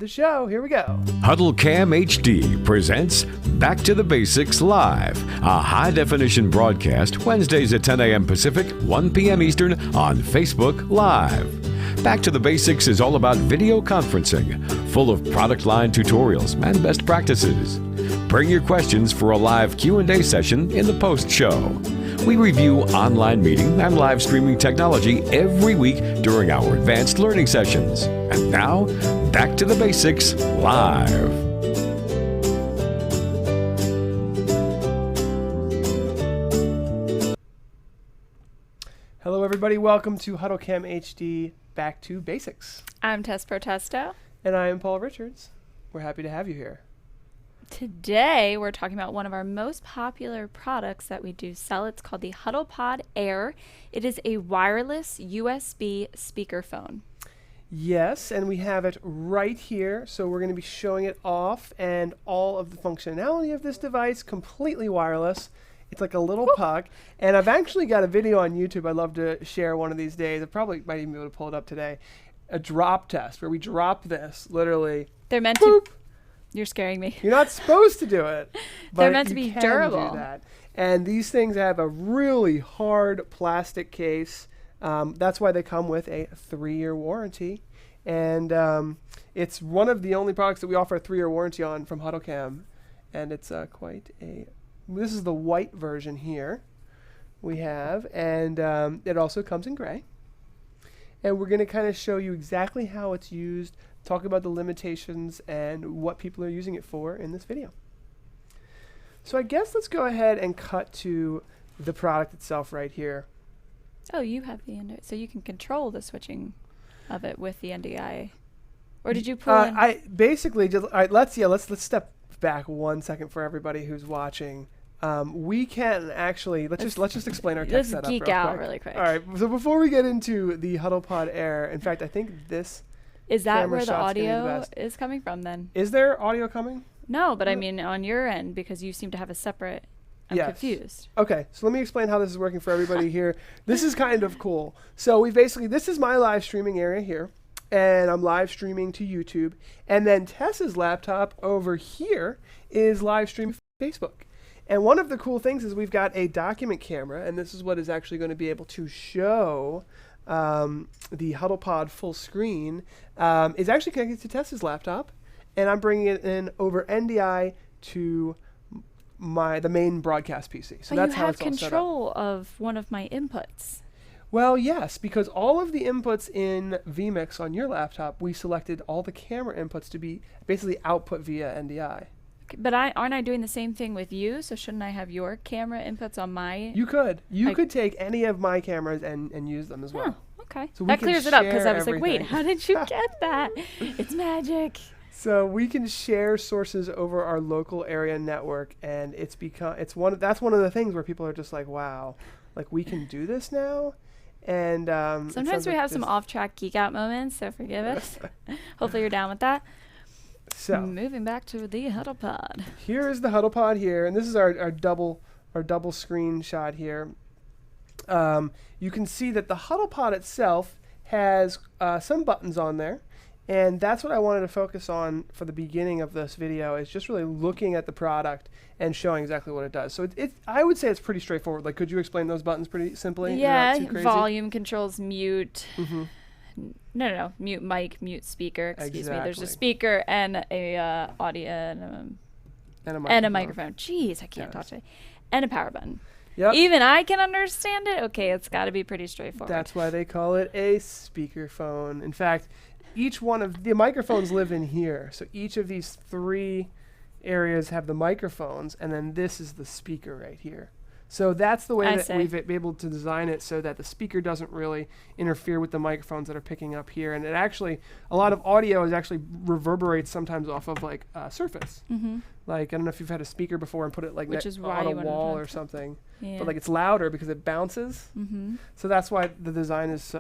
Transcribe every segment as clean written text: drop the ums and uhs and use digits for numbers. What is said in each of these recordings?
The show. Here we go. HuddleCamHD presents Back to the Basics Live, a high-definition broadcast Wednesdays at 10 a.m. Pacific, 1 p.m. Eastern on Facebook Live. Back to the Basics is all about video conferencing, full of product line tutorials and best practices. Bring your questions for a live Q&A session in the post-show. We review online meeting and live streaming technology every week during our advanced learning sessions. And now, Back to the Basics Live. Hello, everybody. Welcome to HuddleCamHD Back to Basics. I'm Tess Protesto. And I am Paul Richards. We're happy to have you here. Today, we're talking about one of our most popular products that we do sell. It's called the HuddlePod Air. It is a wireless USB speakerphone. Yes, and we have it right here. So we're going to be showing it off and all of the functionality of this device, completely wireless. It's like a little puck. And I've actually got a video on YouTube I'd love to share one of these days. I probably might even be able to pull it up today. A drop test where we drop this, literally. They're meant boop. to... You're scaring me. You're not supposed to do it. But They're meant to be durable. Do that. And these things have a really hard plastic case. That's why they come with a 3-year warranty. And it's one of the only products that we offer a 3-year warranty on from HuddleCam. And it's quite a... This is the white version here we have. And it also comes in gray. And we're going to kind of show you exactly how it's used, talk about the limitations and what people are using it for in this video. So I guess let's go ahead and cut to the product itself right here. Oh, you have the NDI. So you can control the switching of it with the NDI. Or did you pull in? I basically just, all right, let's step back 1 second for everybody who's watching. We can actually, let's just explain our tech setup. Let's geek out really quick. All right, so before we get into the HuddlePod Air, in fact, I think this is that where the shot's audio is coming from then? Is there audio coming? No, but I mean on your end, because you seem to have a separate, I'm confused. Okay, so let me explain how this is working for everybody here. This is kind of cool. So we basically, this is my live streaming area here, and I'm live streaming to YouTube. And then Tess's laptop over here is live streaming to Facebook. And one of the cool things is we've got a document camera, and this is what is actually going to be able to show the HuddlePod full screen, is actually connected to Tess's laptop, and I'm bringing it in over NDI to the main broadcast PC. So but that's you how have it's all set up. control of one of my inputs. Well, yes, because all of the inputs in vMix on your laptop, we selected all the camera inputs to be basically output via NDI. But aren't I doing the same thing with you? So shouldn't I have your camera inputs on my... You could. You could take any of my cameras and use them as well. Oh, okay. So that clears it up, because I was like, wait, how did you get that? It's magic. So we can share sources over our local area network, and that's one of the things where people are just like, wow, like we can do this now. And sometimes we have some off-track geek out moments, so forgive us. Hopefully you're down with that. So moving back to the HuddlePod. Here is the HuddlePod here, and this is our double screen shot here. You can see that the HuddlePod itself has some buttons on there, and that's what I wanted to focus on for the beginning of this video, is just really looking at the product and showing exactly what it does. So I would say it's pretty straightforward. Like, could you explain those buttons pretty simply? Yeah, volume controls, mute. Mm-hmm. No. Mute mic, mute speaker. Excuse me. There's a Exactly. speaker and a audio and a microphone. Jeez, I can't talk today. And a power button. Yep. Even I can understand it. Okay, it's got to be pretty straightforward. That's why they call it a speakerphone. In fact, each one of the microphones live in here. So each of these 3 areas have the microphones, and then this is the speaker right here. So that's the way that we've been able to design it, so that the speaker doesn't really interfere with the microphones that are picking up here. And it actually, a lot of audio is actually reverberates sometimes off of like a surface. Mm-hmm. Like, I don't know if you've had a speaker before and put it like on a wall or something. Yeah. But like it's louder because it bounces. Mm-hmm. So that's why the design is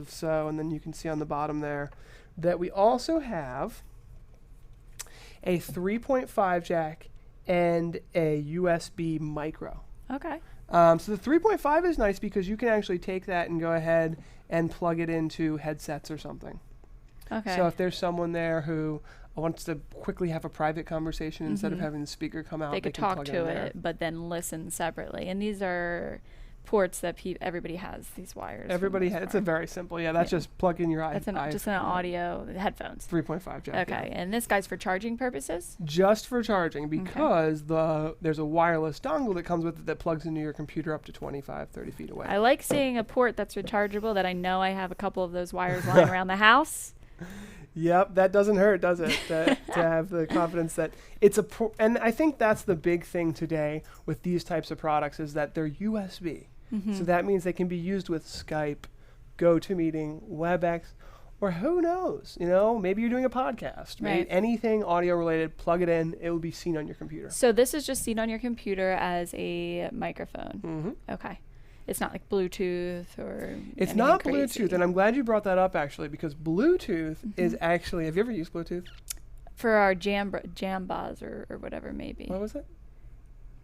so. And then you can see on the bottom there that we also have a 3.5 jack and a USB micro. Okay. So the 3.5 is nice because you can actually take that and go ahead and plug it into headsets or something. Okay. So if there's someone there who wants to quickly have a private conversation instead of having the speaker come out. They could can talk plug to in there. it, but then listen separately. And these are ports that everybody has, these wires. Everybody has. It's a very simple. Yeah, that's just plug in your That's just an audio headphones. 3.5 jack. Okay, Yeah. and this guy's for charging purposes? Just for charging, because there's a wireless dongle that comes with it that plugs into your computer up to 25, 30 feet away. I like seeing a port that's rechargeable that I know I have a couple of those wires lying around the house. Yep, that doesn't hurt, does it? to have the confidence that it's and I think that's the big thing today with these types of products is that they're USB. So that means they can be used with Skype, GoToMeeting, WebEx, or who knows, maybe you're doing a podcast, right? Anything audio related, plug it in, it will be seen on your computer. So this is just seen on your computer as a microphone. Okay. It's not like Bluetooth or It's not crazy. Bluetooth, and I'm glad you brought that up actually, because Bluetooth is actually, have you ever used Bluetooth? For our Jambas or whatever maybe. What was it?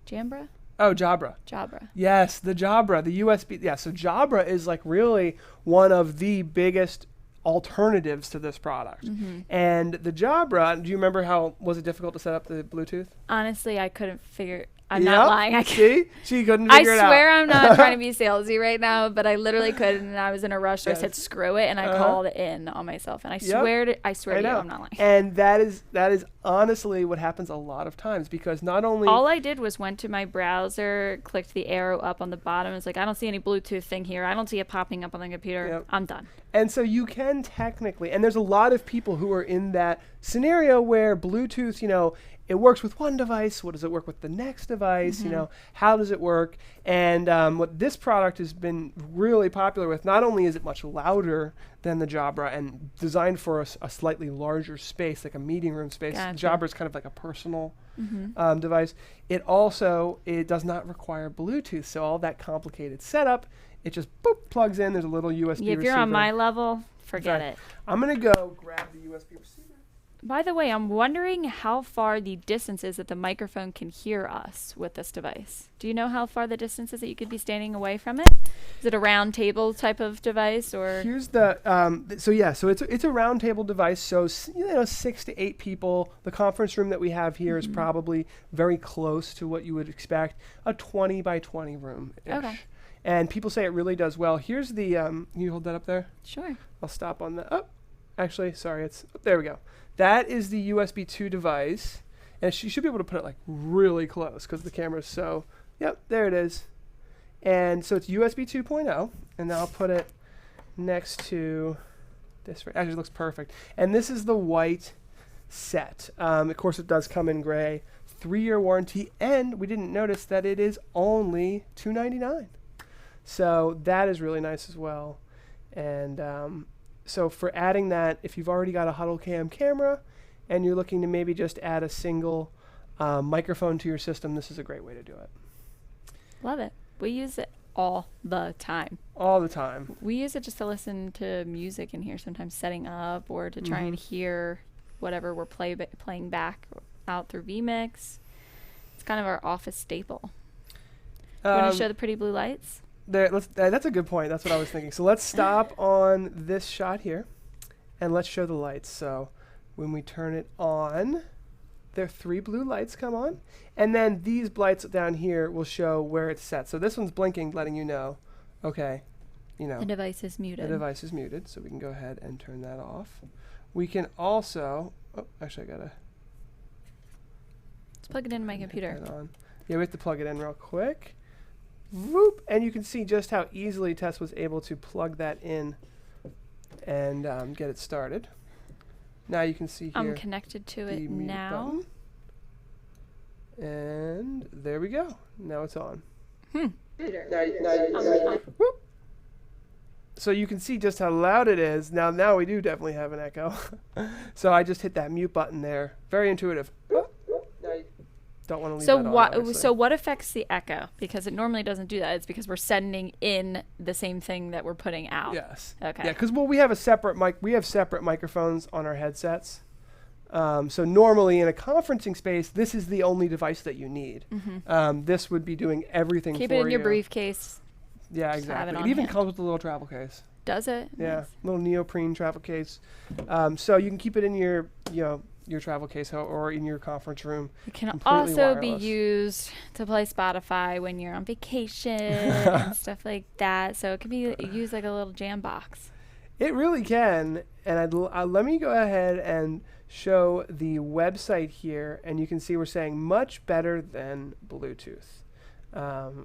Jabra? Oh, Jabra. Jabra. Yes, the Jabra, the USB. Yeah, so Jabra is like really one of the biggest alternatives to this product. And the Jabra, do you remember was it difficult to set up the Bluetooth? Honestly, I couldn't figure. I'm not lying. See? She couldn't figure it out. I swear I'm not trying to be salesy right now, but I literally couldn't, and I was in a rush, so I said screw it, and I called it in on myself. And I swear to you, I'm not lying. And that is honestly what happens a lot of times, because not only all I did was went to my browser, clicked the arrow up on the bottom. It's like, I don't see any Bluetooth thing here. I don't see it popping up on the computer. I'm done. And so you can technically, and there's a lot of people who are in that scenario where Bluetooth, it works with one device. What does it work with the next device? How does it work? And what this product has been really popular with, not only is it much louder than the Jabra and designed for a slightly larger space, like a meeting room space. Gotcha. The Jabra is kind of like a personal device. It does not require Bluetooth. So all that complicated setup, it just plugs in. There's a little USB receiver. If you're on my level, forget it. I'm going to go grab the USB receiver. By the way, I'm wondering how far the distance is that the microphone can hear us with this device. Do you know how far the distance is that you could be standing away from it? Is it a round table type of device, or? Here's the so it's a round table device. So 6 to 8 people. The conference room that we have here is probably very close to what you would expect, a 20 by 20 room. Okay. And people say it really does well. Here's the can you hold that up there? Sure. I'll stop on that. Oh, actually, sorry, there we go. That is the USB 2 device, and you should be able to put it like really close because the camera is so. Yep, there it is. And so it's USB 2.0, and I'll put it next to this. Actually, it looks perfect. And this is the white set. Of course, it does come in gray. 3-year warranty, and we didn't notice that it is only $299. So that is really nice as well. And so for adding that, if you've already got a HuddleCam camera and you're looking to maybe just add a single microphone to your system, this is a great way to do it. Love it. We use it all the time. All the time. We use it just to listen to music in here, sometimes setting up or to try and hear whatever we're playing back out through vMix. It's kind of our office staple. You want to show the pretty blue lights? That's a good point. That's what I was thinking. So let's stop on this shot here, and let's show the lights. So when we turn it on, there are 3 blue lights come on, and then these lights down here will show where it's set. So this one's blinking, letting you know, okay, the device is muted. The device is muted, so we can go ahead and turn that off. We can also, actually I gotta. Let's plug it into my computer. Yeah, we have to plug it in real quick. Whoop, and you can see just how easily Tess was able to plug that in and get it started. Now you can see here. I'm connected to it now. Button. And there we go. Now it's on. Whoop. So you can see just how loud it is. Now we do definitely have an echo. So I just hit that mute button there. Very intuitive. Don't want to leave that on, obviously. So what affects the echo? Because it normally doesn't do that. It's because we're sending in the same thing that we're putting out. Yes. Okay. Yeah, because we have a separate mic. We have separate microphones on our headsets. So normally in a conferencing space, this is the only device that you need. This would be doing everything for you. Keep it in your briefcase. Yeah, exactly. It even comes with a little travel case. Does it? Yeah, Nice. little neoprene travel case. So you can keep it in your, your travel case or in your conference room. It can completely also wireless. be used to play Spotify when you're on vacation and stuff like that. So it can be used like a little jam box. It really can. And let me go ahead and show the website here, and you can see we're saying much better than Bluetooth,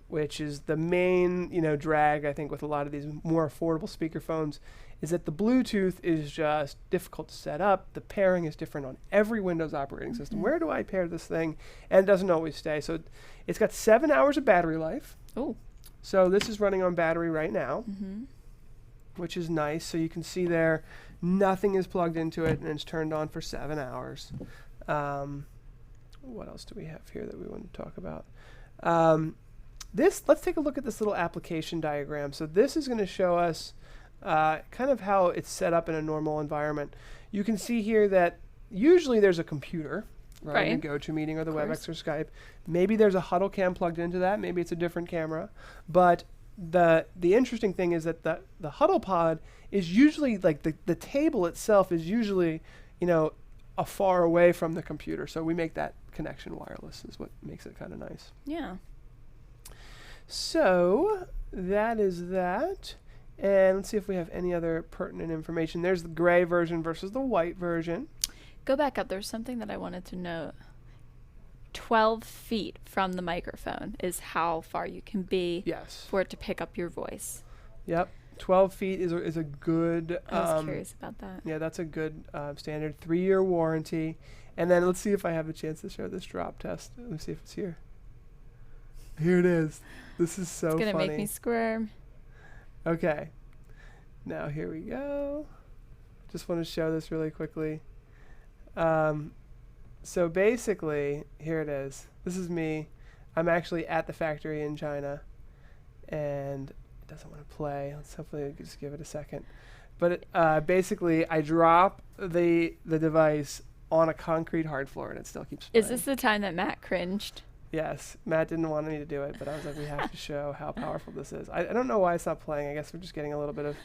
which is the main drag, I think, with a lot of these more affordable speakerphones, is that the Bluetooth is just difficult to set up. The pairing is different on every Windows operating system. Where do I pair this thing? And it doesn't always stay. So it's got 7 hours of battery life. Oh. So this is running on battery right now, Mm-hmm. which is nice. So you can see there, nothing is plugged into it, and it's turned on for 7 hours. What else do we have here that we want to talk about? Let's take a look at this little application diagram. So this is going to show us kind of how it's set up in a normal environment. You can see here that usually there's a computer, right? In a GoToMeeting or the WebEx or Skype. Maybe there's a HuddleCam plugged into that. Maybe it's a different camera. But the interesting thing is that the HuddlePod is usually like the table itself is usually a far away from the computer. So we make that connection wireless is what makes it kind of nice. Yeah. So that is that. And let's see if we have any other pertinent information. There's the gray version versus the white version. Go back up. There's something that I wanted to note. 12 feet from the microphone is how far you can be for it to pick up your voice. Yep. 12 feet is a good... I was curious about that. Yeah, that's a good standard. 3-year warranty. And then let's see if I have a chance to show this drop test. Let me see if it's here. Here it is. This is so funny. It's going to make me squirm. Okay. Now here we go. Just want to show this really quickly. So basically, here it is. This is me. I'm actually at the factory in China, and it doesn't want to play. Let's hopefully just give it a second. But basically, I drop the device on a concrete hard floor, and it still keeps playing. Is this the time that Matt cringed? Yes. Matt didn't want me to do it, but I was like, we have to show how powerful this is. I don't know why it's not playing. I guess we're just getting a little bit of...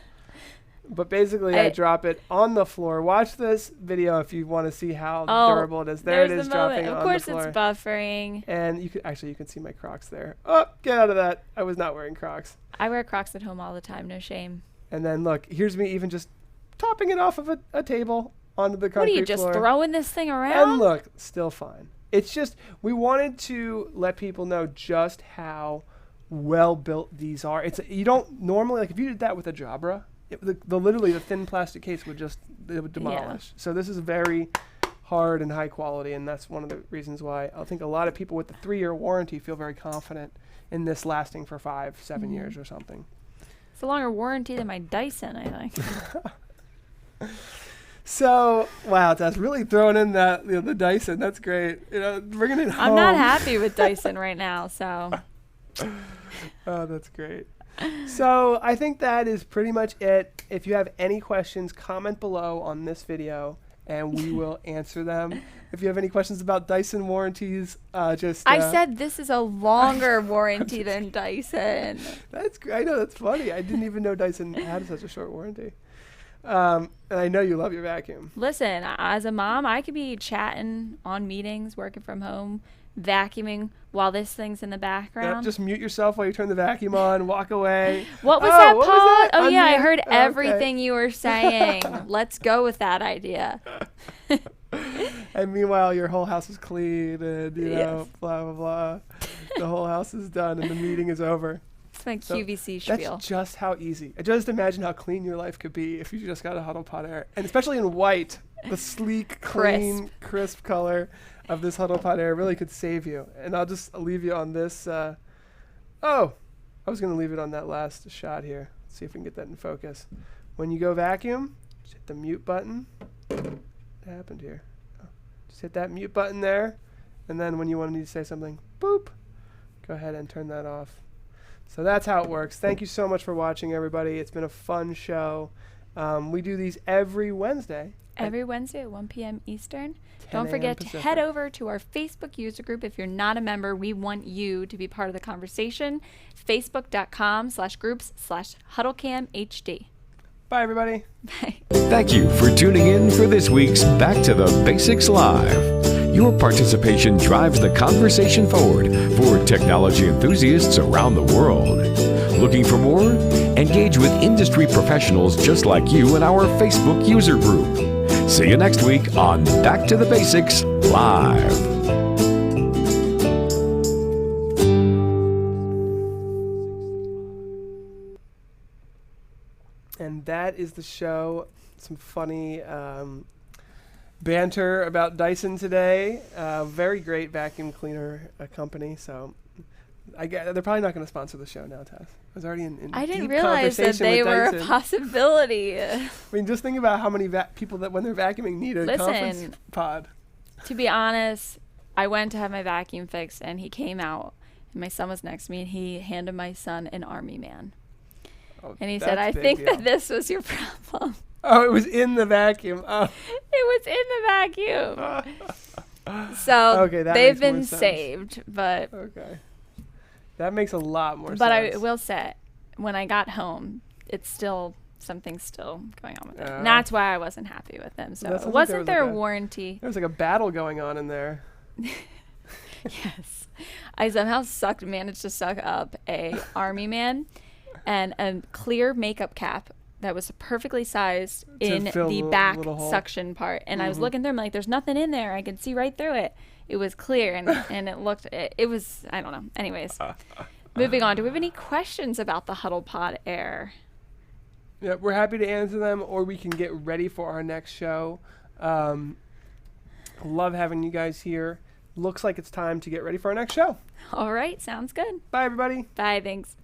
But basically, I drop it on the floor. Watch this video if you want to see how durable it is. There it is, dropping on the floor. Of course, it's buffering. And you can see my Crocs there. Oh, get out of that! I was not wearing Crocs. I wear Crocs at home all the time. No shame. And then look, here's me even just topping it off of a table onto the concrete floor. What are you just throwing this thing around? And look, still fine. It's just we wanted to let people know just how well built these are. You don't normally if you did that with a Jabra. Literally the thin plastic case would demolish. Yeah. So this is very hard and high quality, and that's one of the reasons why I think a lot of people with the 3-year warranty feel very confident in this lasting for 5-7 years or something. It's a longer warranty than my Dyson, I think. So wow, that's really throwing in that the Dyson. That's great. Bringing it home. I'm not happy with Dyson right now, so. Oh, that's great. So I think that is pretty much it. If you have any questions, comment below on this video, and we will answer them. If you have any questions about Dyson warranties, I said this is a longer warranty than Dyson. I know, that's funny. I didn't even know Dyson had such a short warranty. And I know you love your vacuum. Listen, as a mom, I could be chatting on meetings, working from home, vacuuming while this thing's in the background. Yep, just mute yourself while you turn the vacuum on, walk away. What was that, Paul? Oh, yeah, I heard everything you were saying. Let's go with that idea. And meanwhile, your whole house is clean and, blah, blah, blah. The whole house is done and the meeting is over. It's my QVC spiel. That's just how easy. Just imagine how clean your life could be if you just got a HuddlePod Air. And especially in white, the sleek, clean, crisp color of this HuddlePod Air really could save you. And I'll just leave you on this. I was going to leave it on that last shot here. Let's see if we can get that in focus. When you go vacuum, just hit the mute button. What happened here? Just hit that mute button there. And then when you want to need to say something, boop, go ahead and turn that off. So that's how it works. Thank you so much for watching, everybody. It's been a fun show. We do these every Wednesday. Every Wednesday at 1 p.m. Eastern. Don't forget to head over to our Facebook user group. If you're not a member, we want you to be part of the conversation. Facebook.com/groups/HuddleCamHD. Bye, everybody. Bye. Thank you for tuning in for this week's Back to the Basics Live. Your participation drives the conversation forward for technology enthusiasts around the world. Looking for more? Engage with industry professionals just like you in our Facebook user group. See you next week on Back to the Basics Live. And that is the show. Some funny banter about Dyson today. Very great vacuum cleaner company. So they're probably not going to sponsor the show now, Tess. I was already in I didn't deep realize that conversation they with were a Dyson. possibility. I mean, just think about how many people that when they're vacuuming need a conference pod. To be honest, I went to have my vacuum fixed, and he came out, and my son was next to me, and he handed my son an Army Man. Oh, And he said, I think that this was your problem. Oh, it was in the vacuum. Oh. It was in the vacuum. So Okay, that they've makes more been sense. saved, but Okay. That makes a lot more sense. but I will say, when I got home, it's still something's still going on with it. And that's why I wasn't happy with them. So That sounds like wasn't there there was a warranty? There was like a battle going on in there. Yes. I somehow managed to suck up a Army Man and a clear makeup cap that was perfectly sized in fill the the back little hole. suction part. And I was looking through, I'm like, there's nothing in there. I could see right through it. It was clear, and it looked, it was, I don't know. Anyways, moving on. Do we have any questions about the HuddlePod Air? Yeah, we're happy to answer them, or we can get ready for our next show. Love having you guys here. Looks like it's time to get ready for our next show. All right. Sounds good. Bye, everybody. Bye. Thanks.